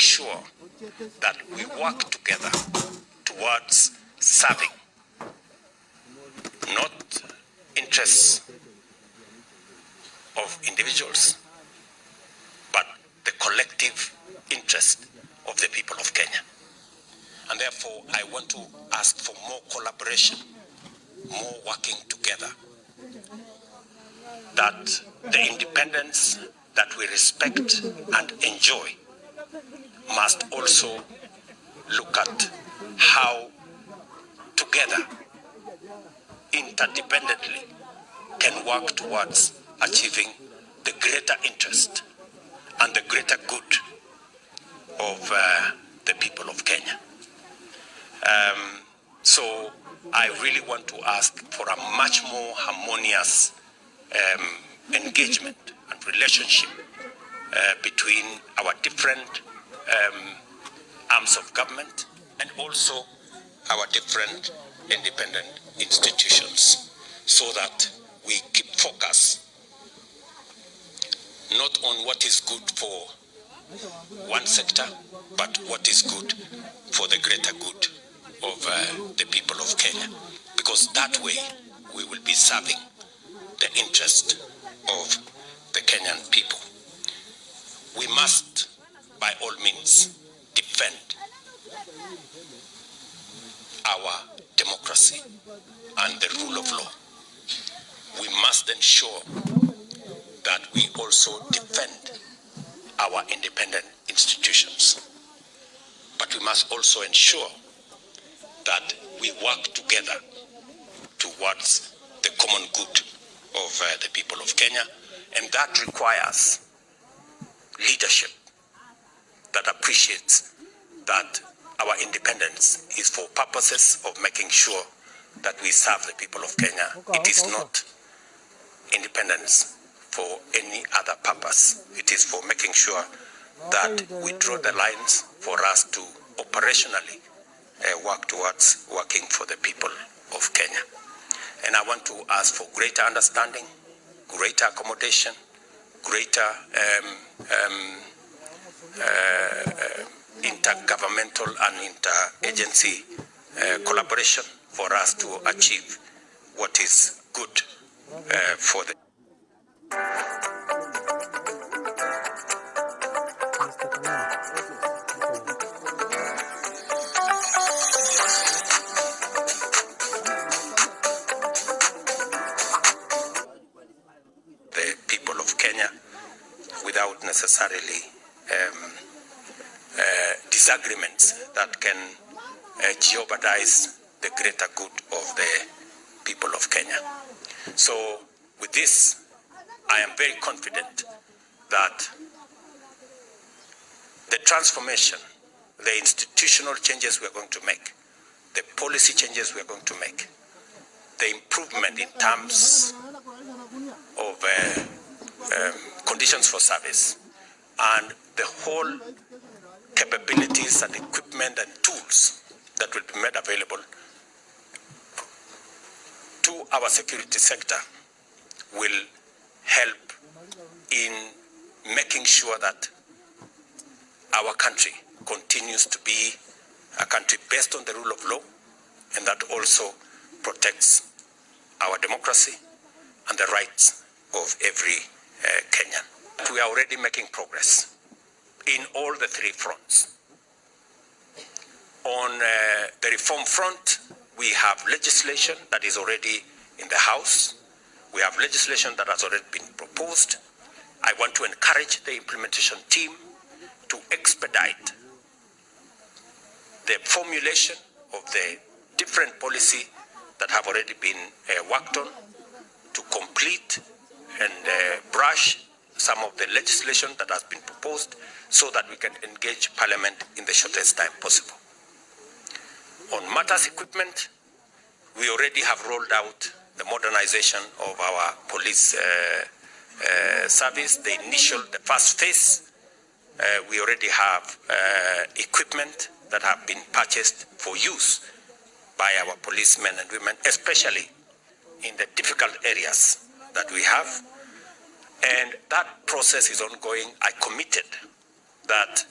sure that we work together towards serving not interests of individuals, but the collective interest of the people of Kenya. And therefore, I want to ask for more collaboration, more working together, that the independence that we respect and enjoy must also look at how together, interdependently, can work towards achieving the greater interest and the greater good of the people of Kenya. So I really want to ask for a much more harmonious engagement and relationship between our different arms of government and also our different independent institutions, so that we keep focus not on what is good for one sector, but what is good for the greater good of the people of Kenya. Because that way we will be serving the interest of the Kenyan people. We must, by all means, defend our democracy and the rule of law. We must ensure that we also defend our independent institutions. But we must also ensure that we work together towards the common good of the people of Kenya, and that requires leadership that appreciates that our independence is for purposes of making sure that we serve the people of Kenya. It is not independence for any other purpose. It is for making sure that we draw the lines for us to operationally work towards working for the people of Kenya. And I want to ask for greater understanding, greater accommodation, greater intergovernmental and interagency collaboration for us to achieve what is good for the people of Kenya without necessarily disagreements that can jeopardize the greater good of the people of Kenya. So with this, I am very confident that the transformation, the institutional changes we are going to make, the policy changes we are going to make, the improvement in terms of conditions for service, and the whole capabilities and equipment and tools that will be made available to our security sector will help in making sure that our country continues to be a country based on the rule of law, and that also protects our democracy and the rights of every Kenyan. We are already making progress in all the three fronts. On the reform front, we have legislation that is already in the House. We have legislation that has already been proposed. I want to encourage the implementation team to expedite the formulation of the different policy that have already been worked on, to complete and brush some of the legislation that has been proposed, so that we can engage Parliament in the shortest time possible. On matters equipment, we already have rolled out the modernization of our police service. The first phase, we already have equipment that have been purchased for use by our policemen and women, especially in the difficult areas that we have. And that process is ongoing. I committed that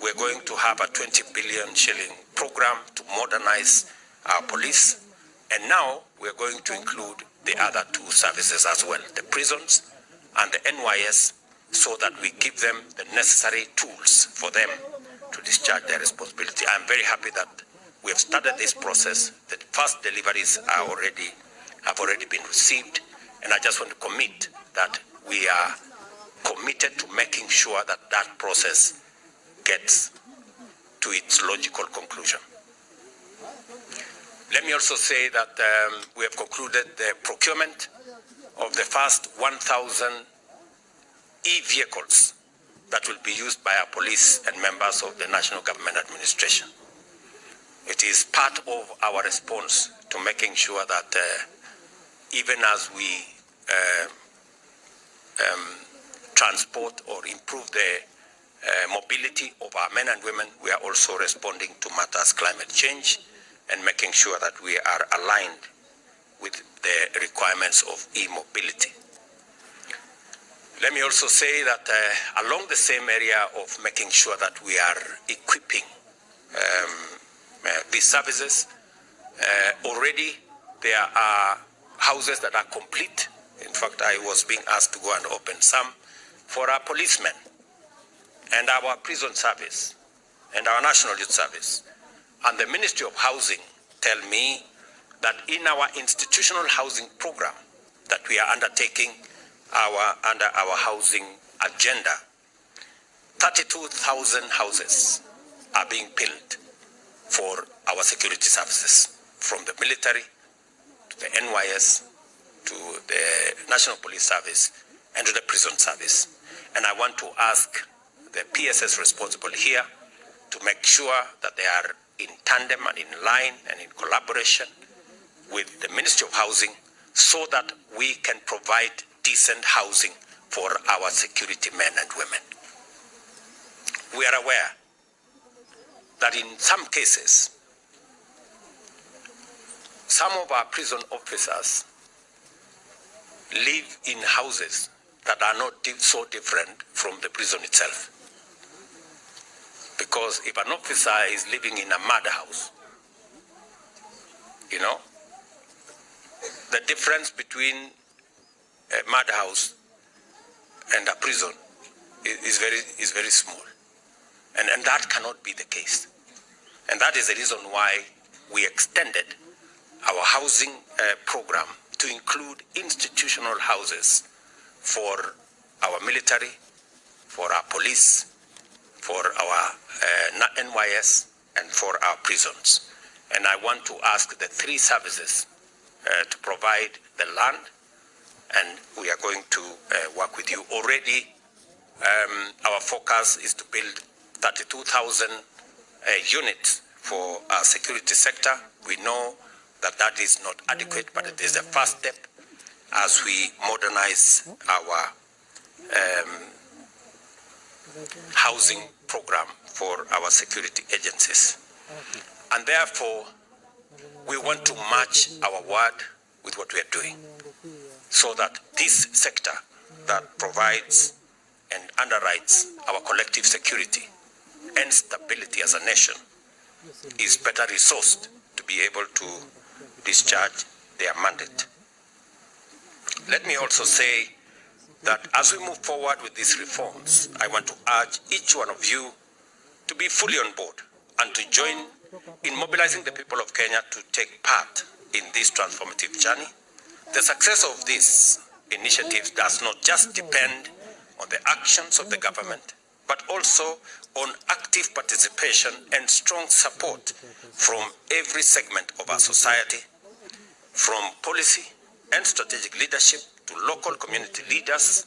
we're going to have a 20 billion shilling program to modernize our police. And now we're going to include the other two services as well, the prisons and the NYS, so that we give them the necessary tools for them to discharge their responsibility. I'm very happy that we have started this process. The first deliveries have already been received, and I just want to commit that we are committed to making sure that that process gets to its logical conclusion. Let me also say that we have concluded the procurement of the first 1,000 e-vehicles that will be used by our police and members of the National Government Administration. It is part of our response to making sure that even as we transport or improve the mobility of our men and women, we are also responding to matters climate change and making sure that we are aligned with the requirements of e-mobility. Let me also say that along the same area of making sure that we are equipping these services, already there are houses that are complete. In fact, I was being asked to go and open some for our policemen and our prison service and our National Youth Service. And the Ministry of Housing tell me that in our institutional housing program that we are undertaking under our housing agenda, 32,000 houses are being built for our security services, from the military to the NYS to the National Police Service and to the prison service. And I want to ask the PSS responsible here to make sure that they are in tandem and in line and in collaboration with the Ministry of Housing so that we can provide decent housing for our security men and women. We are aware that in some cases, some of our prison officers live in houses that are not so different from the prison itself. Because if an officer is living in a mud house, you know, the difference between a mud house and a prison is very small. And that cannot be the case. And that is the reason why we extended our housing program to include institutional houses for our military, for our police, for our NYS, and for our prisons. And I want to ask the three services to provide the land, and we are going to work with you. Already, our focus is to build 32,000 units for our security sector. We know that that is not adequate, but it is the first step as we modernize our housing program for our security agencies. And therefore, we want to match our word with what we are doing so that this sector that provides and underwrites our collective security and stability as a nation is better resourced to be able to discharge their mandate. Let me also say that as we move forward with these reforms, I want to urge each one of you to be fully on board and to join in mobilizing the people of Kenya to take part in this transformative journey. The success of these initiatives does not just depend on the actions of the government, but also on active participation and strong support from every segment of our society, from policy and strategic leadership to local community leaders,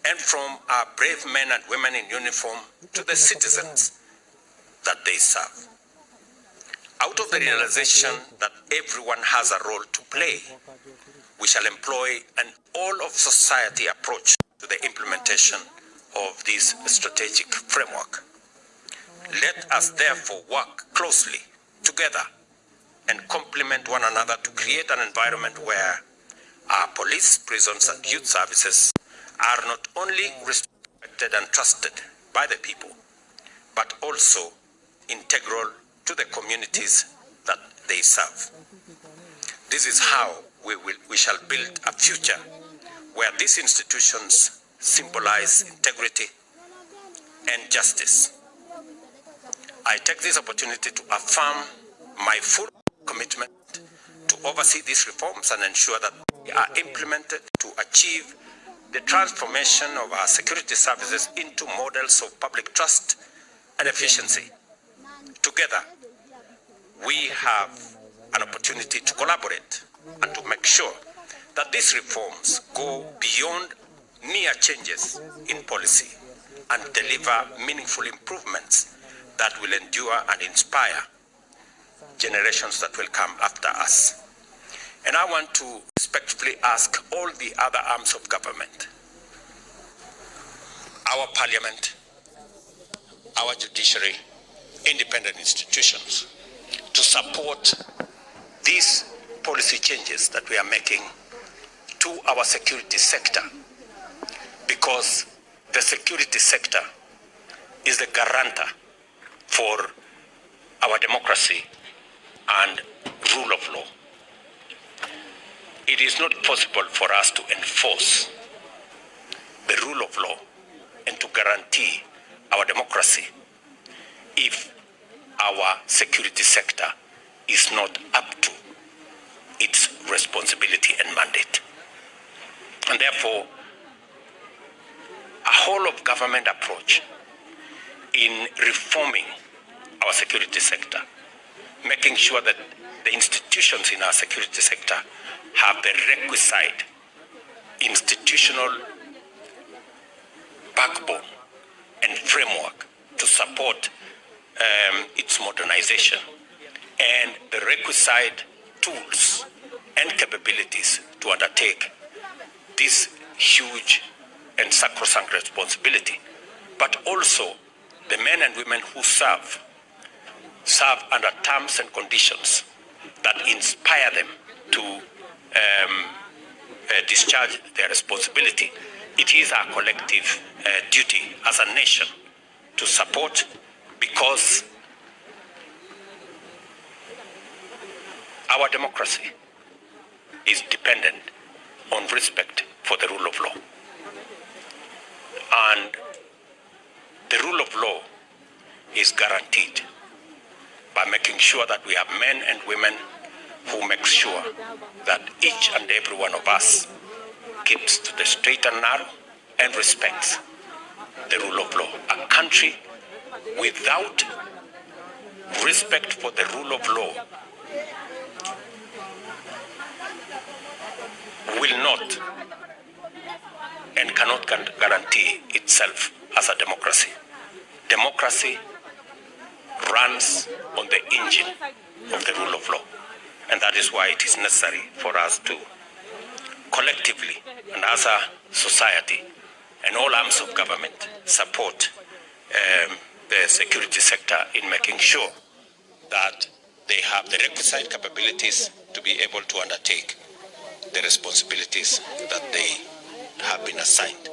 and from our brave men and women in uniform to the citizens that they serve. Out of the realization that everyone has a role to play, we shall employ an all-of-society approach to the implementation of this strategic framework. Let us therefore work closely together and complement one another to create an environment where our police, prisons, and youth services are not only respected and trusted by the people, but also integral to the communities that they serve. This is how we shall build a future where these institutions symbolize integrity and justice. I take this opportunity to affirm my full commitment to oversee these reforms and ensure that they are implemented to achieve the transformation of our security services into models of public trust and efficiency. Together, we have an opportunity to collaborate and to make sure that these reforms go beyond mere changes in policy and deliver meaningful improvements that will endure and inspire generations that will come after us. And I want to respectfully ask all the other arms of government, our parliament, our judiciary, independent institutions, to support these policy changes that we are making to our security sector, because the security sector is the guarantor for our democracy and rule of law. It is not possible for us to enforce the rule of law and to guarantee our democracy if our security sector is not up to its responsibility and mandate. And therefore, a whole of government approach in reforming our security sector, making sure that the institutions in our security sector have the requisite institutional backbone and framework to support its modernization, and the requisite tools and capabilities to undertake this huge and sacrosanct responsibility, but also the men and women who serve under terms and conditions that inspire them to discharge their responsibility. It is our collective duty as a nation to support, because our democracy is dependent on respect for the rule of law. And the rule of law is guaranteed by making sure that we have men and women who make sure that each and every one of us keeps to the straight and narrow and respects the rule of law. A country without respect for the rule of law will not and cannot guarantee itself as a democracy. Democracy runs on the engine of the rule of law, and that is why it is necessary for us to collectively and as a society and all arms of government support the security sector in making sure that they have the requisite capabilities to be able to undertake the responsibilities that they have been assigned.